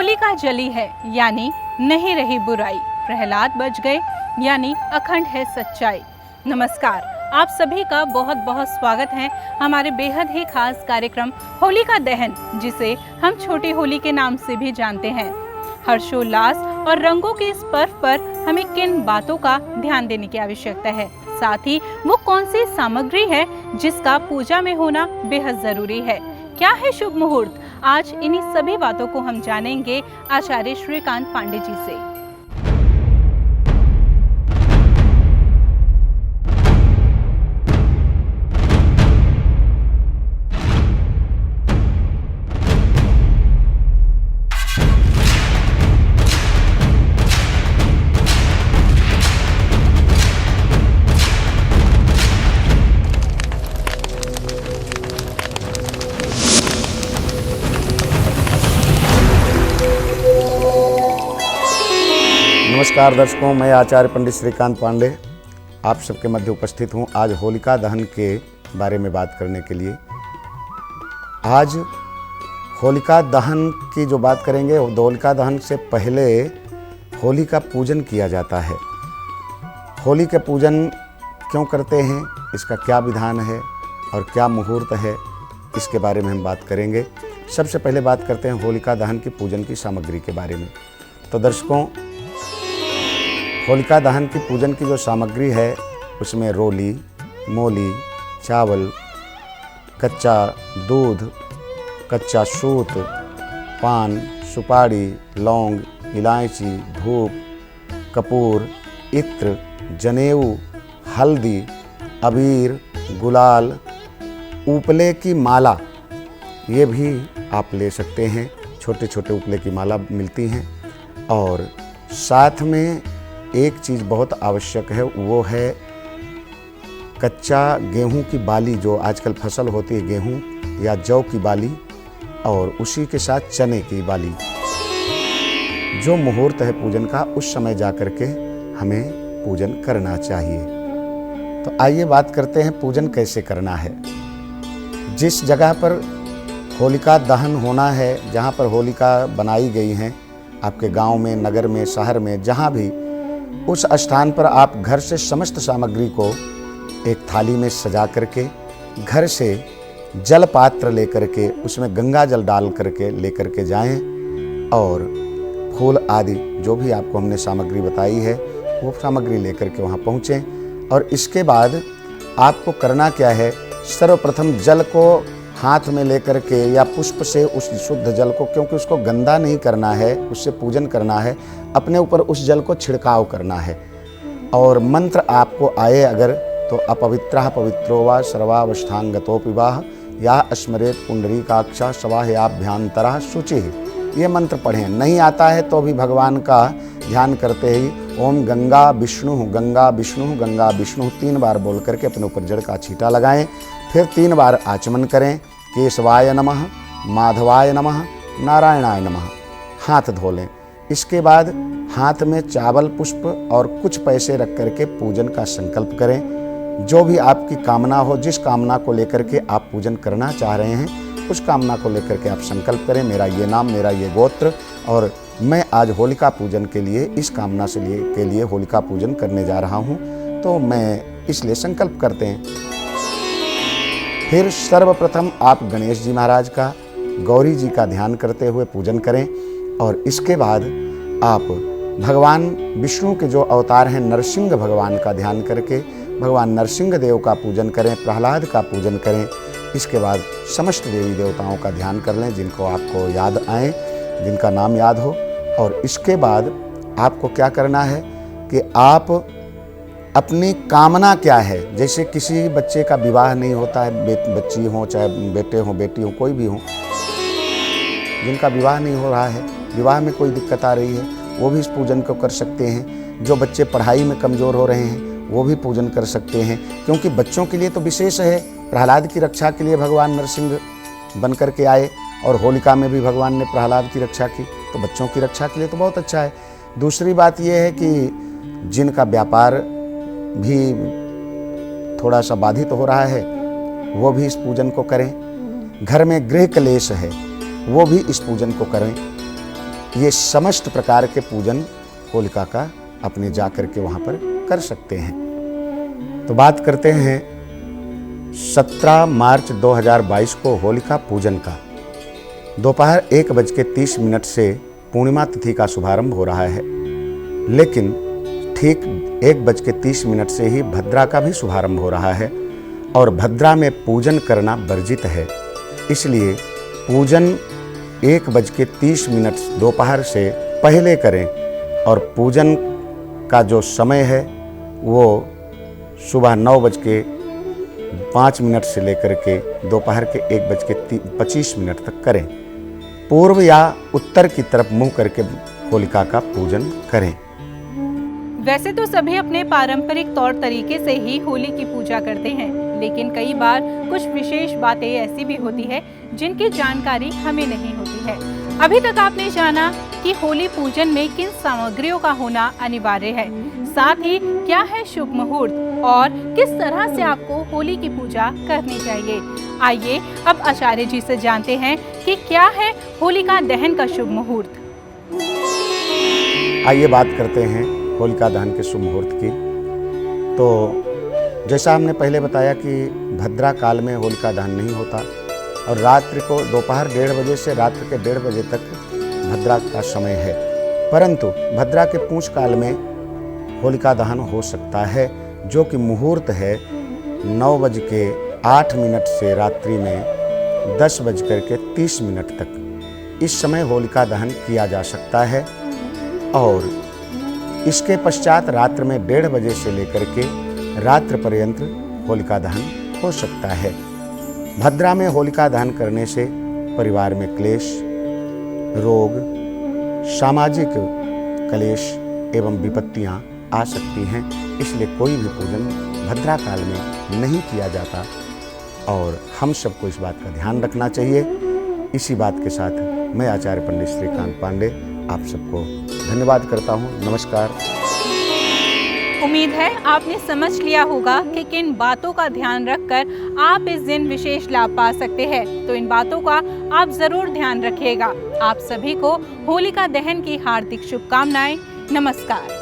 होलिका जली है यानी नहीं रही बुराई, प्रहलाद बच गए यानी अखंड है सच्चाई। नमस्कार, आप सभी का बहुत बहुत स्वागत है हमारे बेहद ही खास कार्यक्रम होलिका दहन, जिसे हम छोटी होली के नाम से भी जानते हैं। हर्षोल्लास और रंगों के इस पर्व पर हमें किन बातों का ध्यान देने की आवश्यकता है, साथ ही वो कौन सी सामग्री है जिसका पूजा में होना बेहद जरूरी है, क्या है शुभ मुहूर्त, आज इन्हीं सभी बातों को हम जानेंगे आचार्य श्रीकांत पांडे जी से। नमस्कार दर्शकों, मैं आचार्य पंडित श्रीकांत पांडे आप सबके मध्य उपस्थित हूँ आज होलिका दहन के बारे में बात करने के लिए। आज होलिका दहन की जो बात करेंगे, होलिका दहन से पहले होली का पूजन किया जाता है। होली के पूजन क्यों करते हैं, इसका क्या विधान है और क्या मुहूर्त है, इसके बारे में हम बात करेंगे। सबसे पहले बात करते हैं होलिका दहन की पूजन की सामग्री के बारे में। तो दर्शकों, होलिका दहन की पूजन की जो सामग्री है उसमें रोली, मोली, चावल, कच्चा दूध, कच्चा सूत, पान, सुपारी, लौंग, इलायची, धूप, कपूर, इत्र, जनेऊ, हल्दी, अबीर, गुलाल, उपले की माला, ये भी आप ले सकते हैं। छोटे छोटे उपले की माला मिलती हैं। और साथ में एक चीज़ बहुत आवश्यक है, वो है कच्चा गेहूं की बाली, जो आजकल फसल होती है गेहूं या जौ की बाली, और उसी के साथ चने की बाली। जो मुहूर्त है पूजन का, उस समय जा कर के हमें पूजन करना चाहिए। तो आइए बात करते हैं पूजन कैसे करना है। जिस जगह पर होलिका दहन होना है, जहाँ पर होलिका बनाई गई हैं, आपके गांव में, नगर में, शहर में, जहाँ भी, उस स्थान पर आप घर से समस्त सामग्री को एक थाली में सजा करके, घर से जल पात्र लेकर के, उसमें गंगा जल डाल करके लेकर के जाएं, और फूल आदि जो भी आपको हमने सामग्री बताई है वो सामग्री लेकर के वहाँ पहुँचें। और इसके बाद आपको करना क्या है, सर्वप्रथम जल को हाथ में लेकर के या पुष्प से उस शुद्ध जल को, क्योंकि उसको गंदा नहीं करना है, उससे पूजन करना है, अपने ऊपर उस जल को छिड़काव करना है। और मंत्र आपको आए अगर, तो अपवित्रः पवित्रो वा सर्वावस्थांगतोऽपि वाह या स्मरेत पुंडरीकाक्षा सवाह्याभ्यंतरः शुचिः, ये मंत्र पढ़ें। नहीं आता है तो भी भगवान का ध्यान करते ही ओम गंगा विष्णु गंगा विष्णु गंगा विष्णु 3 बार बोल करके अपने ऊपर जड़ का छींटा लगाएं। फिर 3 बार आचमन करें, केशवाय नमः, माधवाय नमः, नारायणाय नमः, हाथ धो लें। इसके बाद हाथ में चावल, पुष्प और कुछ पैसे रख करके पूजन का संकल्प करें। जो भी आपकी कामना हो, जिस कामना को लेकर के आप पूजन करना चाह रहे हैं, उस कामना को लेकर के आप संकल्प करें, मेरा ये नाम, मेरा ये गोत्र, और मैं आज होलिका पूजन के लिए इस कामना से के लिए होलिका पूजन करने जा रहा हूँ, तो मैं इसलिए संकल्प करते हैं। फिर सर्वप्रथम आप गणेश जी महाराज का, गौरी जी का ध्यान करते हुए पूजन करें। और इसके बाद आप भगवान विष्णु के जो अवतार हैं नरसिंह भगवान का ध्यान करके भगवान नरसिंह देव का पूजन करें, प्रहलाद का पूजन करें। इसके बाद समस्त देवी देवताओं का ध्यान कर लें जिनको आपको याद आए, जिनका नाम याद हो। और इसके बाद आपको क्या करना है कि आप अपनी कामना क्या है, जैसे किसी बच्चे का विवाह नहीं होता है, बच्ची हो चाहे बेटे हो, बेटी हो, कोई भी हो, जिनका विवाह नहीं हो रहा है, विवाह में कोई दिक्कत आ रही है, वो भी इस पूजन को कर सकते हैं। जो बच्चे पढ़ाई में कमज़ोर हो रहे हैं वो भी पूजन कर सकते हैं, क्योंकि बच्चों के लिए तो विशेष है। प्रहलाद की रक्षा के लिए भगवान नरसिंह बन कर के आए, और होलिका में भी भगवान ने प्रहलाद की रक्षा की, तो बच्चों की रक्षा के लिए तो बहुत अच्छा है। दूसरी बात यह है कि जिनका व्यापार भी थोड़ा सा बाधित हो रहा है, वो भी इस पूजन को करें। घर में गृह क्लेश है, वो भी इस पूजन को करें। ये समस्त प्रकार के पूजन होलिका का अपने जा कर के वहाँ पर कर सकते हैं। तो बात करते हैं 17 मार्च 2022 को होलिका पूजन का। दोपहर 1:30 से पूर्णिमा तिथि का शुभारंभ हो रहा है, लेकिन ठीक 1:30 से ही भद्रा का भी शुभारंभ हो रहा है और भद्रा में पूजन करना वर्जित है। इसलिए पूजन 1:30 दोपहर से पहले करें और पूजन का जो समय है वो सुबह 9:05 से लेकर के दोपहर के 1:25 तक करें। पूर्व या उत्तर की तरफ मुंह करके होलिका का पूजन करें। वैसे तो सभी अपने पारंपरिक तौर तरीके से ही होली की पूजा करते हैं, लेकिन कई बार कुछ विशेष बातें ऐसी भी होती है जिनकी जानकारी हमें नहीं होती है। अभी तक आपने जाना कि होली पूजन में किन सामग्रियों का होना अनिवार्य है, साथ ही क्या है शुभ मुहूर्त और किस तरह से आपको होली की पूजा करनी चाहिए। आइए अब आचार्य जी से जानते हैं कि क्या है होलिका दहन का शुभ मुहूर्त। आइए बात करते हैं होलिका दहन के शुभ मुहूर्त की। तो जैसा हमने पहले बताया कि भद्रा काल में होलिका दहन नहीं होता और रात्रि को दोपहर 1:30 बजे से रात्रि के 1:30 बजे तक भद्रा का समय है, परंतु भद्रा के पूंछ काल में होलिका दहन हो सकता है, जो कि मुहूर्त है 9:08 से रात्रि में 10:30 तक। इस समय होलिका दहन किया जा सकता है और इसके पश्चात रात्र में 1:30 बजे से लेकर के रात्र पर्यंत होलिका दहन हो सकता है। भद्रा में होलिका दहन करने से परिवार में क्लेश, रोग, सामाजिक कलेश एवं विपत्तियां आ सकती हैं। इसलिए कोई भी पूजन भद्रा काल में नहीं किया जाता और हम सबको इस बात का ध्यान रखना चाहिए। इसी बात के साथ मैं आचार्य पंडित श्रीकांत पांडे आप सबको धन्यवाद करता हूँ। नमस्कार। उम्मीद है आपने समझ लिया होगा कि किन बातों का ध्यान रखकर आप इस दिन विशेष लाभ पा सकते हैं। तो इन बातों का आप जरूर ध्यान रखिएगा। आप सभी को होलिका दहन की हार्दिक शुभकामनाएं। नमस्कार।